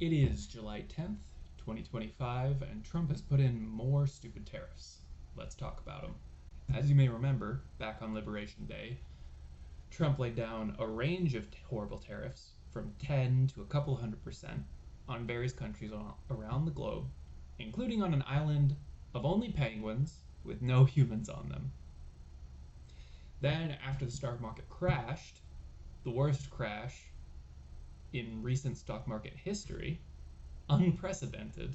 It is July 10th, 2025, and Trump has put in more stupid tariffs. Let's talk about them. As you may remember, back on Liberation Day, Trump laid down a range of horrible tariffs from 10 to a couple 100% on various countries around the globe, including on an island of only penguins with no humans on them. Then, after the stock market crashed, the worst crash in recent stock market history, unprecedented,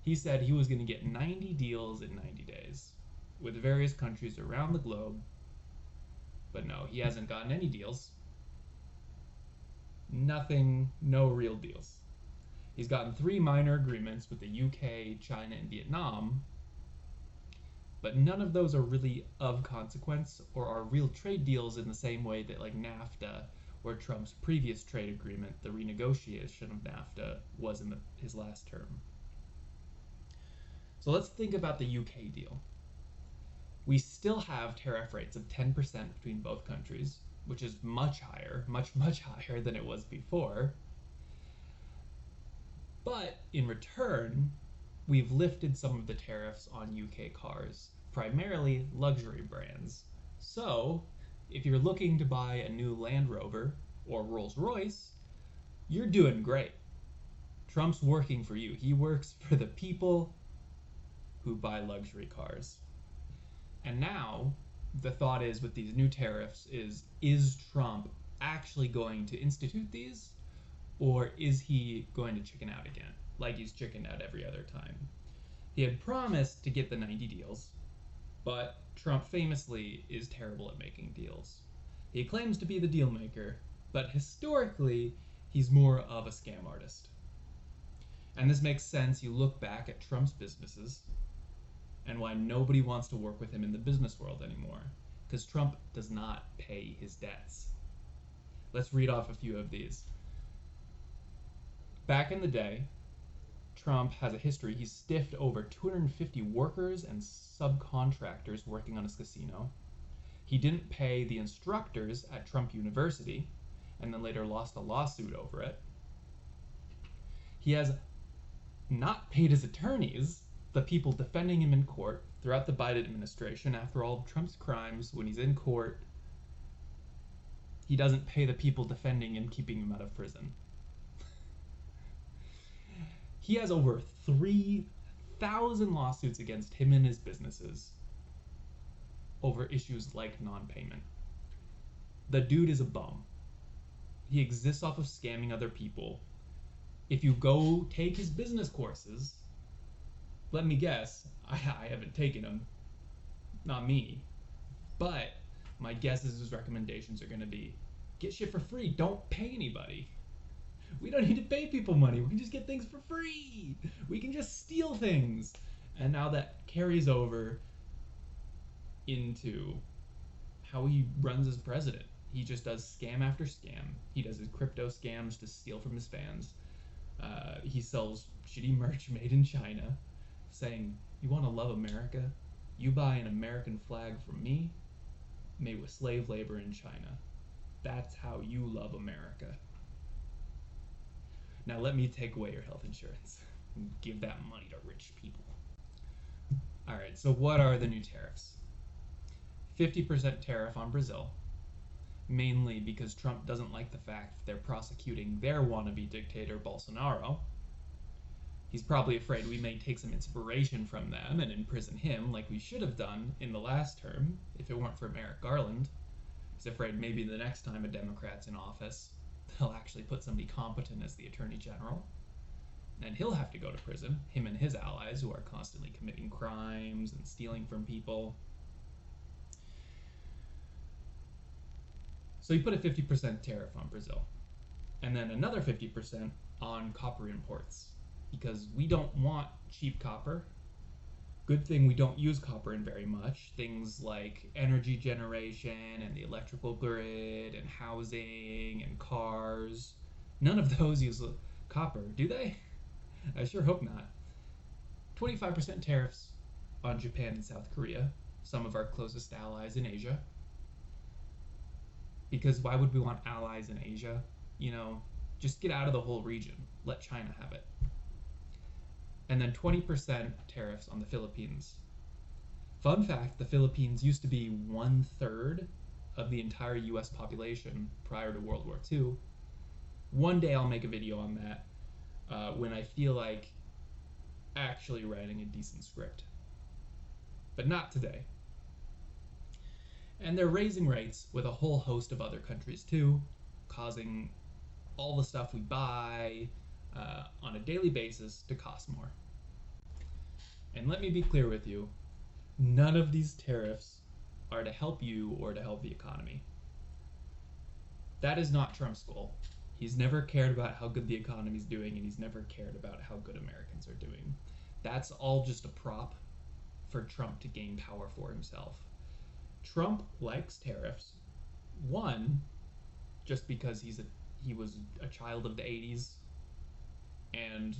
he said he was going to get 90 deals in 90 days with various countries around the globe. But no, he hasn't gotten any deals. Nothing, no real deals. He's gotten 3 minor agreements with the UK, China, and Vietnam, but none of those are really of consequence or are real trade deals in the same way that like NAFTA or Trump's previous trade agreement, the renegotiation of NAFTA, was in his last term. So let's think about the UK deal. We still have tariff rates of 10% between both countries, which is much higher, much higher than it was before. But in return, we've lifted some of the tariffs on UK cars, primarily luxury brands. So, if you're looking to buy a new Land Rover or Rolls-Royce, you're doing great. Trump's working for you. He works for the people who buy luxury cars. And now, the thought is with these new tariffs is Trump actually going to institute these? Or is he going to chicken out again, like he's chickened out every other time? He had promised to get the 90 deals, but Trump famously is terrible at making deals. He claims to be the deal maker, but historically, he's more of a scam artist. And this makes sense. You look back at Trump's businesses and why nobody wants to work with him in the business world anymore, because Trump does not pay his debts. Let's read off a few of these. Back in the day, Trump has a history. He stiffed over 250 workers and subcontractors working on his casino. He didn't pay the instructors at Trump University, and then later lost a lawsuit over it. He has not paid his attorneys, the people defending him in court throughout the Biden administration. After all of Trump's crimes, when he's in court, he doesn't pay the people defending him, keeping him out of prison. He has over 3,000 lawsuits against him and his businesses over issues like non-payment. The dude is a bum. He exists off of scamming other people. If you go take his business courses, let me guess, I haven't taken them, not me, but my guess is his recommendations are going to be, get shit for free, don't pay anybody. We don't need to pay people money. We can just get things for free. We can just steal things. And now that carries over into how he runs as president. He just does scam after scam. He does his crypto scams to steal from his fans. He sells shitty merch made in China, saying, you want to love America? You buy an American flag from me, made with slave labor in China. That's how you love America. Now let me take away your health insurance and give that money to rich people. Alright, so what are the new tariffs? 50% tariff on Brazil, mainly because Trump doesn't like the fact that they're prosecuting their wannabe dictator Bolsonaro. He's probably afraid we may take some inspiration from them and imprison him like we should have done in the last term if it weren't for Merrick Garland. He's afraid maybe the next time a Democrat's in office, they'll actually put somebody competent as the Attorney General, and he'll have to go to prison, him and his allies who are constantly committing crimes and stealing from people. So he put a 50% tariff on Brazil, and then another 50% on copper imports, because we don't want cheap copper. Good thing we don't use copper in very much. Things like energy generation and the electrical grid and housing and cars. None of those use copper, do they? I sure hope not. 25% tariffs on Japan and South Korea, some of our closest allies in Asia. Because why would we want allies in Asia? You know, Just get out of the whole region. Let China have it. And then 20% tariffs on the Philippines. Fun fact, the Philippines used to be 1/3 of the entire US population prior to World War II. One day I'll make a video on that when I feel like actually writing a decent script. But not today. And they're raising rates with a whole host of other countries too, causing all the stuff we buy on a daily basis to cost more. And let me be clear with you, none of these tariffs are to help you or to help the economy. That is not Trump's goal. He's never cared about how good the economy's doing, and he's never cared about how good Americans are doing. That's all just a prop for Trump to gain power for himself. Trump likes tariffs. One, just because he was a child of the 80s and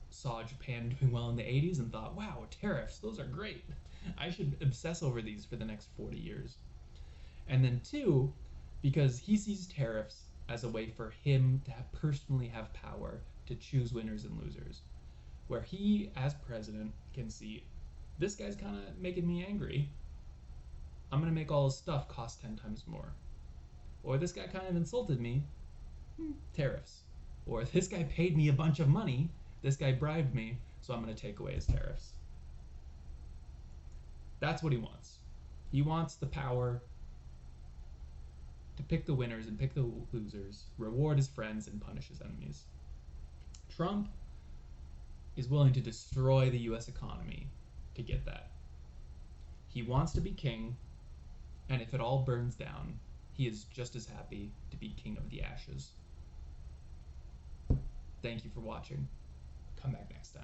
saw Japan doing well in the 80s and thought, wow, tariffs, those are great. I should obsess over these for the next 40 years. And then two, because he sees tariffs as a way for him to personally have power to choose winners and losers. Where he, as president, can see, this guy's kind of making me angry. I'm going to make all his stuff cost 10 times more. Or this guy kind of insulted me. Tariffs. Or this guy paid me a bunch of money. This guy bribed me, so I'm going to take away his tariffs. That's what he wants. He wants the power to pick the winners and pick the losers, reward his friends and punish his enemies. Trump is willing to destroy the US economy to get that. He wants to be king, and if it all burns down, he is just as happy to be king of the ashes. Thank you for watching. Come back next time.